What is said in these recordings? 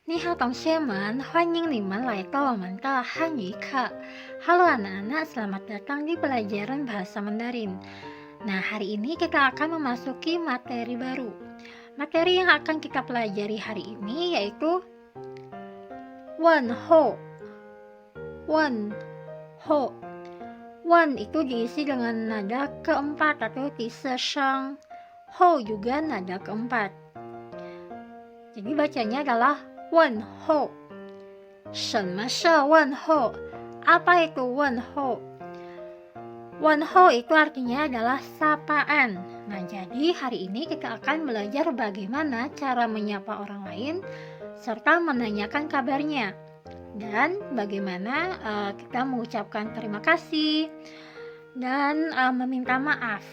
你好，同学们，欢迎你们来到我们的汉语课. Halo anak-anak, selamat datang di pelajaran bahasa Mandarin. Nah, hari ini kita akan memasuki materi baru. Materi yang akan kita pelajari hari ini yaitu wen ho. Wen ho. Wen itu diisi dengan nada keempat atau tise sheng. Ho juga nada keempat. Jadi bacanya adalah wen ho. 什么是问候? Apa itu 问候? 问候itu artinya adalah sapaan. Nah, jadi hari ini kita akan belajar bagaimana cara menyapa orang lain serta menanyakan kabarnya dan bagaimana kita mengucapkan terima kasih dan meminta maaf.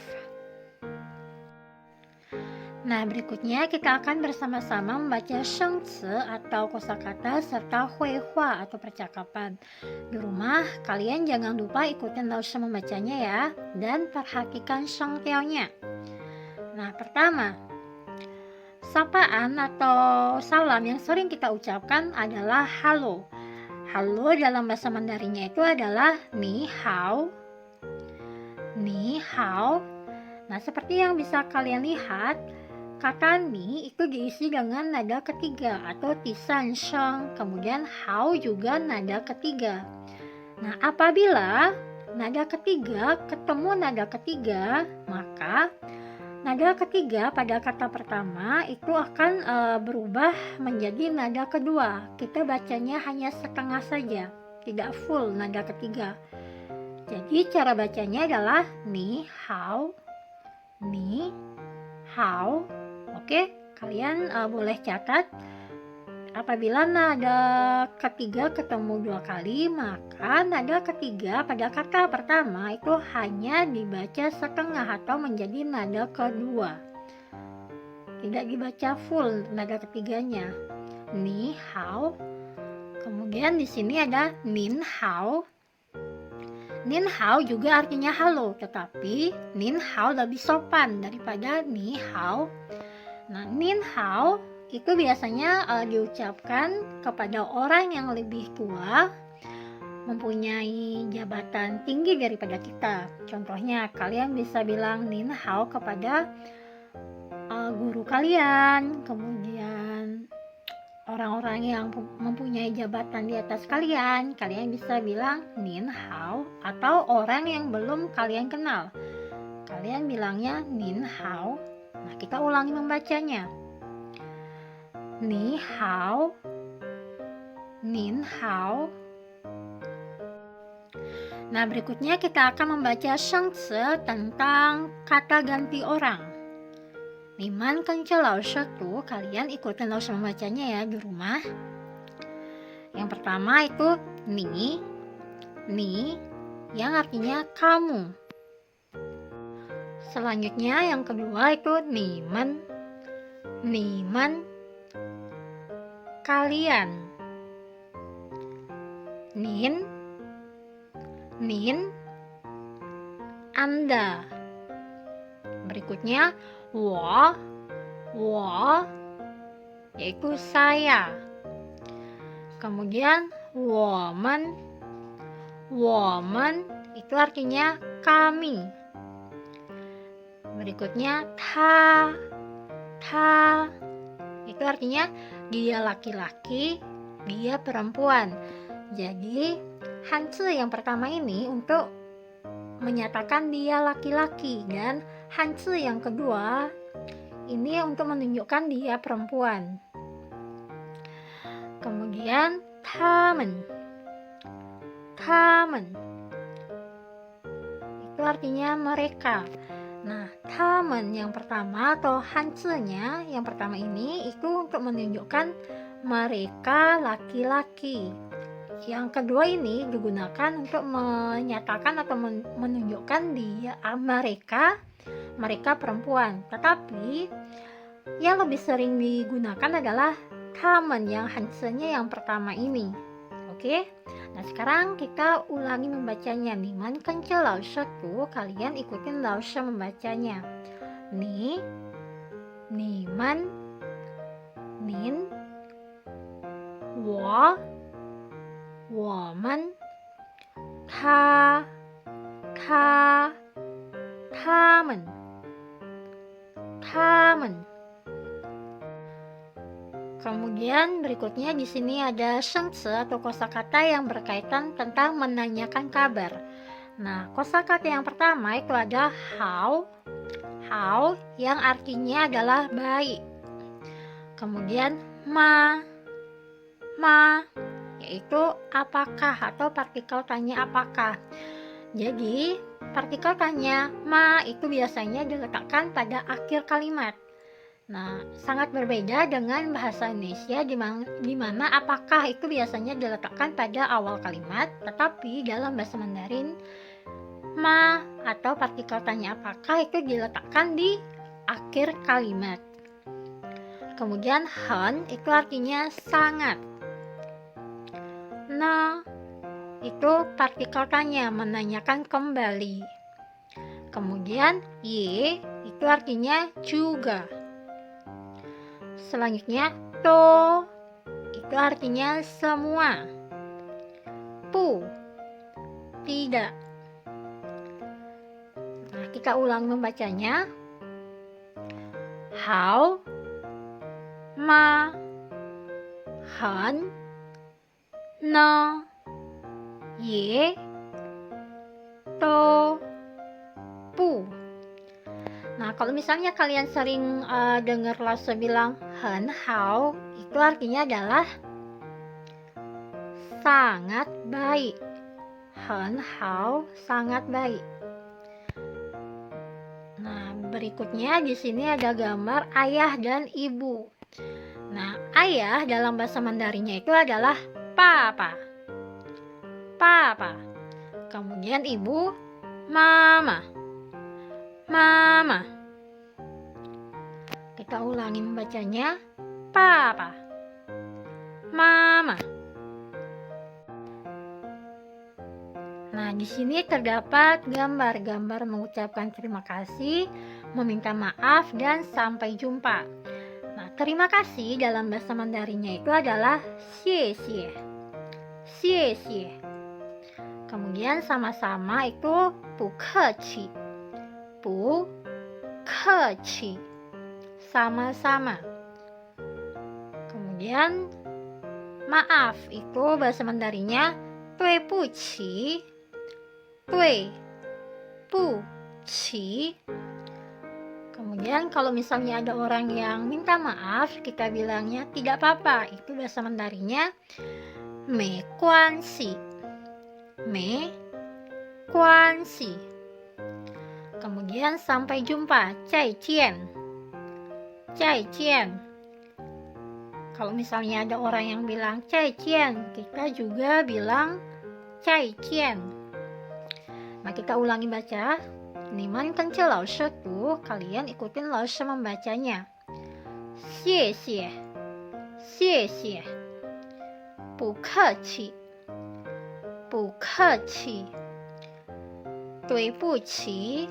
Nah, berikutnya kita akan bersama-sama membaca shengci atau kosakata serta huihua atau percakapan. Di rumah, kalian jangan lupa ikutin Lausha membacanya ya, dan perhatikan shengtiaonya. Nah, pertama, sapaan atau salam yang sering kita ucapkan adalah halo. Halo dalam bahasa Mandarinnya itu adalah ni hao. Ni hao. Nah, seperti yang bisa kalian lihat, kata ni itu diisi dengan nada ketiga atau tisan sheng, kemudian hao juga nada ketiga. Nah, apabila nada ketiga ketemu nada ketiga, maka nada ketiga pada kata pertama itu akan berubah menjadi nada kedua. Kita bacanya hanya setengah saja, tidak full nada ketiga. Jadi cara bacanya adalah ni hao, ni hao. Oke, kalian boleh catat. Apabila nada ketiga ketemu dua kali, maka nada ketiga pada kata pertama itu hanya dibaca setengah atau menjadi nada kedua. Tidak dibaca full nada ketiganya. Ni hao. Kemudian di sini ada nin hao. Nin hao juga artinya halo, tetapi nin hao lebih sopan daripada ni hao. Nah, nin hao itu biasanya diucapkan kepada orang yang lebih tua, mempunyai jabatan tinggi daripada kita. Contohnya, kalian bisa bilang nin hao kepada guru kalian, kemudian orang-orang yang mempunyai jabatan di atas kalian, kalian bisa bilang nin hao, atau orang yang belum kalian kenal, kalian bilangnya nin hao. Nah, kita ulangi membacanya. Ni hao, nin hao. Nah, berikutnya kita akan membaca shengci tentang kata ganti orang. Niman kenca Lausha tuh, kalian ikutin Lausha membacanya ya di rumah. Yang pertama itu ni yang artinya kamu. Selanjutnya yang kedua itu niman, kalian. Nin, Anda. Berikutnya wo, yaitu saya. Kemudian woman itu artinya kami. Berikutnya ta itu artinya dia laki-laki, dia perempuan. Jadi hanci yang pertama ini untuk menyatakan dia laki-laki, dan hanci yang kedua ini untuk menunjukkan dia perempuan. Kemudian tamen itu artinya mereka. Nah, tamen yang pertama atau hanci-nya yang pertama ini itu untuk menunjukkan mereka laki-laki. Yang kedua ini digunakan untuk menyatakan atau menunjukkan dia mereka perempuan. Tetapi yang lebih sering digunakan adalah tamen yang hanci-nya yang pertama ini. Oke? Nah, sekarang kita ulangi membacanya. Niman kenca Lausha tuh, kalian ikutin Lausha membacanya. Niman, nin, 我、我们、他、他、他们、他们. Kemudian berikutnya di sini ada shengce atau kosakata yang berkaitan tentang menanyakan kabar. Nah, kosakata yang pertama itu ada how yang artinya adalah baik. Kemudian ma yaitu apakah atau partikel tanya apakah. Jadi partikel tanya ma itu biasanya diletakkan pada akhir kalimat. Nah, sangat berbeda dengan bahasa Indonesia di mana apakah itu biasanya diletakkan pada awal kalimat, tetapi dalam bahasa Mandarin ma atau partikel tanya apakah itu diletakkan di akhir kalimat. Kemudian hen itu artinya sangat. Na itu partikel tanya menanyakan kembali. Kemudian ye itu artinya juga. Selanjutnya to itu artinya semua. Pu tidak. Nah, kita ulang membacanya. How, ma, han, na, ye, to, pu. Nah, kalau misalnya kalian sering dengar Lause bilang hen hao, itu artinya adalah sangat baik. Hen hao, sangat baik. Nah, berikutnya di sini ada gambar ayah dan ibu. Nah, ayah dalam bahasa Mandarinnya itu adalah papa. Papa. Kemudian ibu mama. Mama. Kita ulangi membacanya. Papa. Mama. Nah, di sini terdapat gambar-gambar mengucapkan terima kasih, meminta maaf, dan sampai jumpa. Nah, terima kasih dalam bahasa Mandarinnya itu adalah xie xie. Xie xie. Kemudian sama-sama itu bu keci. Bu keci. Sama-sama. Kemudian maaf itu bahasa Mandarinnya dui bu qi. Dui bu qi. Kemudian kalau misalnya ada orang yang minta maaf, kita bilangnya tidak apa-apa. Itu bahasa Mandarinnya me guan xi. Me guan xi. Kemudian sampai jumpa, zai jian. Zai jian. Kalau misalnya ada orang yang bilang zai jian, kita juga bilang zai jian. Nah, kita ulangi baca. Niman kencel lause tuh, kalian ikutin lause membacanya. Xie xie. Xie xie. Bu keci. Bu keci. Dui bu qi.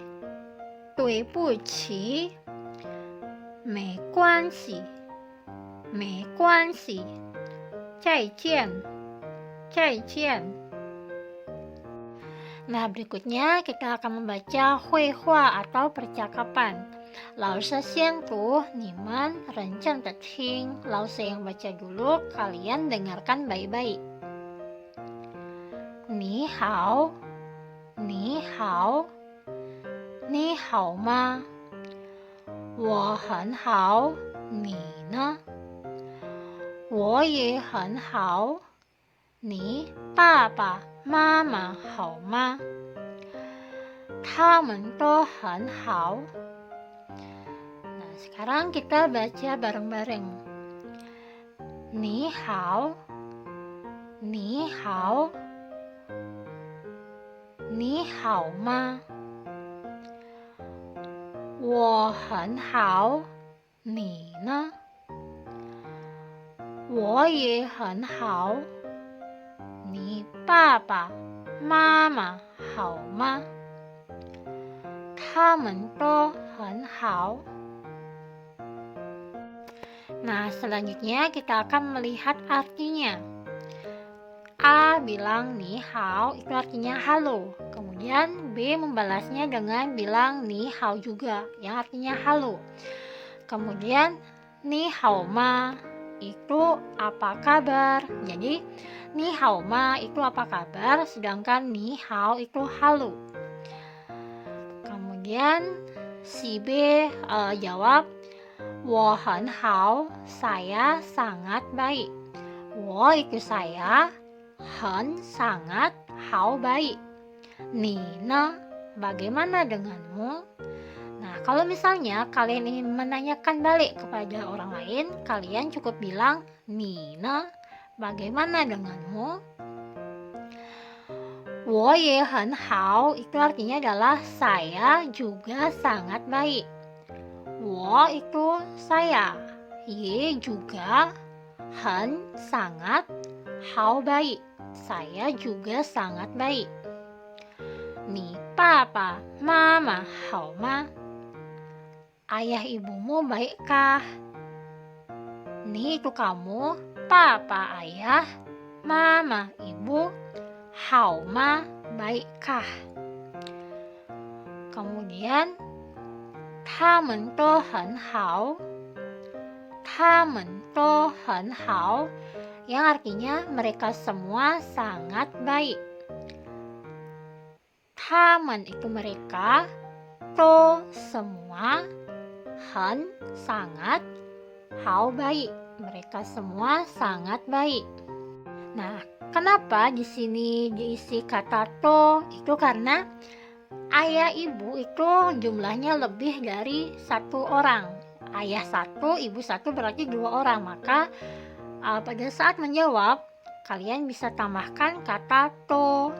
Dui bu qi. Me guan xi. Me guan xi. Zai jian. Zai jian. Nah, berikutnya kita akan membaca hui hua atau percakapan. Lause xian tuh, niman rencen de ting. Lause yang baca dulu, kalian dengarkan baik-baik. Ni hao. Ni hao. Ni hao ma? 我很好，你呢？我也很好。你爸爸妈妈好吗？他们都很好。Nah, sekarang kita baca bareng-bareng. Ni hao. Ni hao. Ni hao ma? 我很好，你呢？我也很好。你爸爸妈妈好吗？他们都很好。Nah, selanjutnya kita akan melihat artinya. A bilang ni hao, itu artinya halo. Kemudian B membalasnya dengan bilang ni hao juga, yang artinya halo. Kemudian ni hao ma itu apa kabar. Jadi ni hao ma itu apa kabar, sedangkan ni hao itu halo. Kemudian si B jawab, 我很好, saya sangat baik. 我 itu saya, 很 sangat, 好 baik. 你呢? Bagaimana denganmu? Nah, kalau misalnya kalian ingin menanyakan balik kepada orang lain, kalian cukup bilang 你呢? Bagaimana denganmu? 我也很好 itu artinya adalah saya juga sangat baik. 我 itu saya, 也 juga, 很 sangat, 好 baik. Saya juga sangat baik. 你爸爸妈妈好吗? Ayah ibumu baikkah? Ni itu kamu, papa ayah, mama ibu, hao ma baikkah? Kemudian 他们都很好, 他们都很好, yang artinya mereka semua sangat baik. 他们 itu mereka, to semua, 很 sangat, 好 baik, mereka semua sangat baik. Nah, kenapa di sini diisi kata to? Itu karena ayah ibu itu jumlahnya lebih dari satu orang. Ayah satu, ibu satu berarti 2 orang. Maka pada saat menjawab, kalian bisa tambahkan kata to.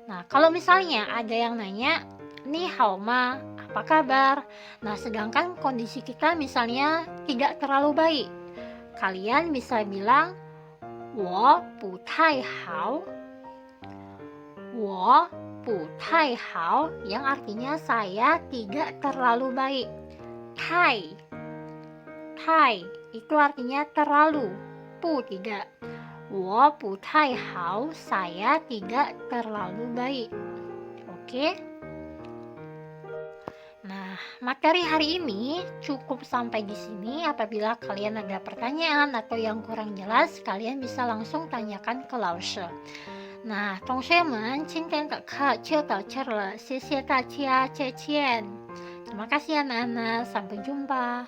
Nah, kalau misalnya ada yang nanya, ni hao ma, apa kabar? Nah, sedangkan kondisi kita misalnya tidak terlalu baik, kalian bisa bilang 我不太好, 我不太好, yang artinya saya tidak terlalu baik. Tai, tai itu artinya terlalu, pu tidak. 我不太好, saya tidak terlalu baik. Oke? Nah, materi hari ini cukup sampai di sini. Apabila kalian ada pertanyaan atau yang kurang jelas, kalian bisa langsung tanyakan ke 老师。那同学们，今天的课就到这儿了，谢谢大家，再见。Terima kasih anak-anak, sampai jumpa.